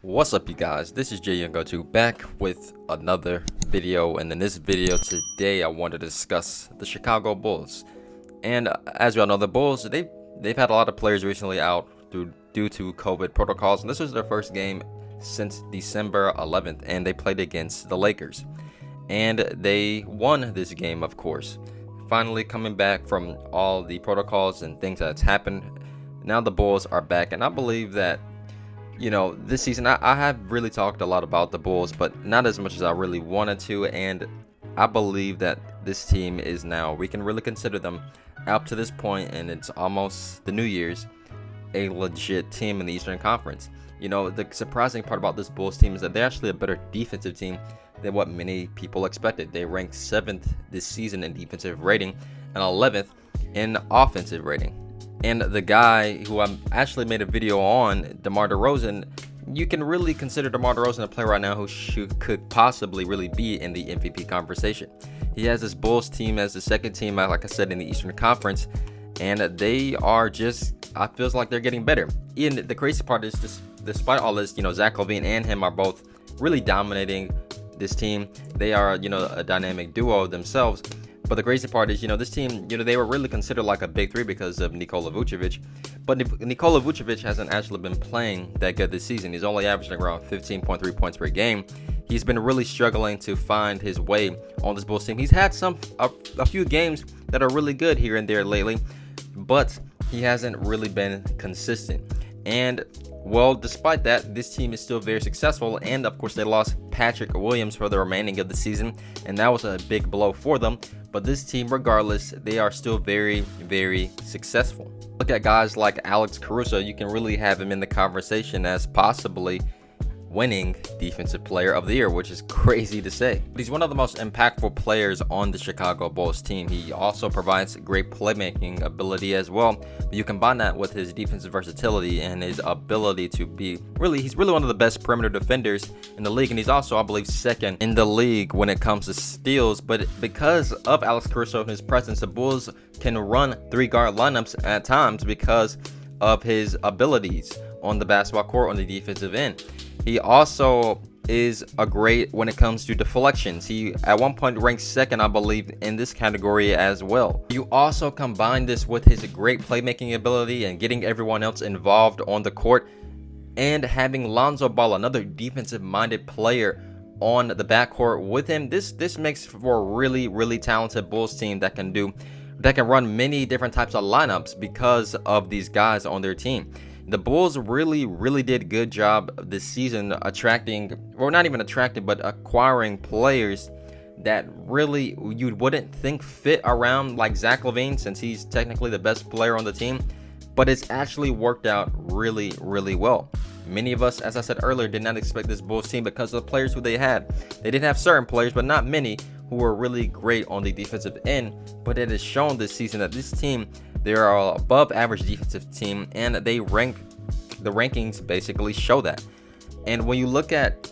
What's up, you guys? This is Jay Young back with another video, and in this video today I want to discuss the Chicago Bulls. And as we all know, the Bulls they've had a lot of players recently out due to COVID protocols, and this was their first game since December 11th, and they played against the Lakers, and they won this game, of course. Finally coming back from all the protocols and things that's happened, now the Bulls are back, and I believe that this season, I have really talked a lot about the Bulls, but not as much as I really wanted to. And I believe that this team is now, we can really consider them up to this point, and it's almost the New Year's, a legit team in the Eastern Conference. The surprising part about this Bulls team is that they're actually a better defensive team than what many people expected. They ranked 7th this season in defensive rating and 11th in offensive rating. And the guy who I actually made a video on, DeMar DeRozan, you can really consider DeMar DeRozan a player right now who could possibly really be in the MVP conversation. He has this Bulls team as the second team, like I said, in the Eastern Conference, and they are just, I feels like they're getting better. And the crazy part is, despite all this, Zach LaVine and him are both really dominating this team. They are, a dynamic duo themselves. But the crazy part is, this team, they were really considered like a big three because of Nikola Vucevic. But Nikola Vucevic hasn't actually been playing that good this season. He's only averaging around 15.3 points per game. He's been really struggling to find his way on this Bulls team. He's had a few games that are really good here and there lately, but he hasn't really been consistent. And well, despite that, this team is still very successful, and of course they lost Patrick Williams for the remaining of the season, and that was a big blow for them. But this team, regardless, they are still very, very successful. Look at guys like Alex Caruso. You can really have him in the conversation as possibly winning Defensive Player of the Year, which is crazy to say. But he's one of the most impactful players on the Chicago Bulls team. He also provides great playmaking ability as well. But you combine that with his defensive versatility and his ability to be he's really one of the best perimeter defenders in the league. And he's also, I believe, second in the league when it comes to steals. But because of Alex Caruso and his presence, the Bulls can run 3-guard lineups at times because of his abilities on the basketball court on the defensive end. He also is a great when it comes to deflections. He at one point ranked second, I believe, in this category as well. You also combine this with his great playmaking ability and getting everyone else involved on the court, and having Lonzo Ball, another defensive-minded player, on the backcourt with him. This makes for a really, really talented Bulls team that can run many different types of lineups because of these guys on their team. The Bulls really, really did a good job this season acquiring players that really you wouldn't think fit around, like Zach LaVine, since he's technically the best player on the team. But it's actually worked out really, really well. Many of us, as I said earlier, did not expect this Bulls team because of the players who they had. They did have certain players, but not many, who were really great on the defensive end. But it has shown this season that this team, they are above average defensive team, and the rankings basically show that. And when you look at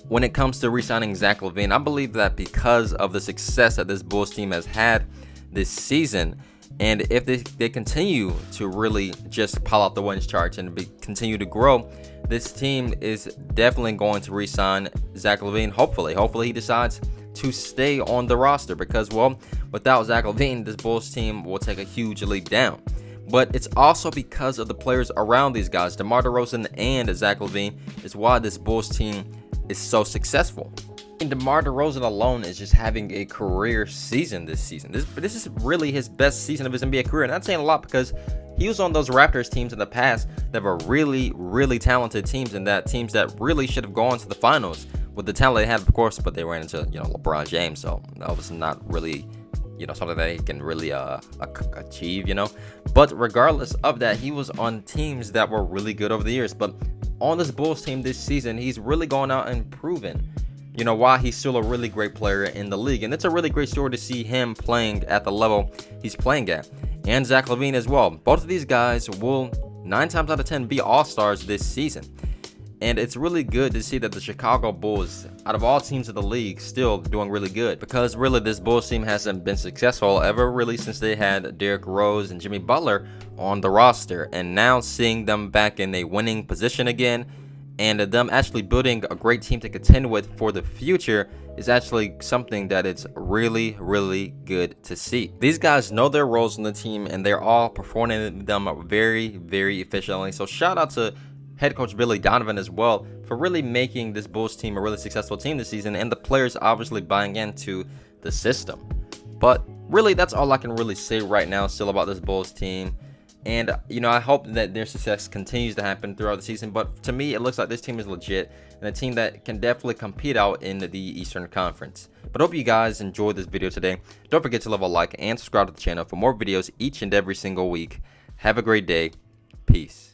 when it comes to re-signing Zach LaVine, I believe that because of the success that this Bulls team has had this season, and if they continue to really just pile out the wins charts and continue to grow, this team is definitely going to re-sign Zach LaVine. Hopefully he decides to stay on the roster, because, well, without Zach LaVine, this Bulls team will take a huge leap down. But it's also because of the players around these guys. DeMar DeRozan and Zach LaVine is why this Bulls team is so successful. And DeMar DeRozan alone is just having a career season this season. This is really his best season of his NBA career. And that's saying a lot, because he was on those Raptors teams in the past that were really, really talented teams, and teams that really should have gone to the finals with the talent they had, of course, but they ran into LeBron James, so that was not really something that he can really achieve. But regardless of that, he was on teams that were really good over the years. But on this Bulls team this season, he's really gone out and proven why he's still a really great player in the league. And it's a really great story to see him playing at the level he's playing at, and Zach LaVine as well. Both of these guys will 9 times out of 10 be all-stars this season. And it's really good to see that the Chicago Bulls, out of all teams of the league, still doing really good, because really this Bulls team hasn't been successful ever really since they had Derrick Rose and Jimmy Butler on the roster. And now seeing them back in a winning position again, and them actually building a great team to contend with for the future is actually something that it's really, really good to see. These guys know their roles in the team, and they're all performing them very, very efficiently. So shout out to head coach Billy Donovan as well for really making this Bulls team a really successful team this season, and the players obviously buying into the system. But really, that's all I can really say right now still about this Bulls team. And, you know, I hope that their success continues to happen throughout the season. But to me, it looks like this team is legit and a team that can definitely compete out in the Eastern Conference. But I hope you guys enjoyed this video today. Don't forget to leave a like and subscribe to the channel for more videos each and every single week. Have a great day. Peace.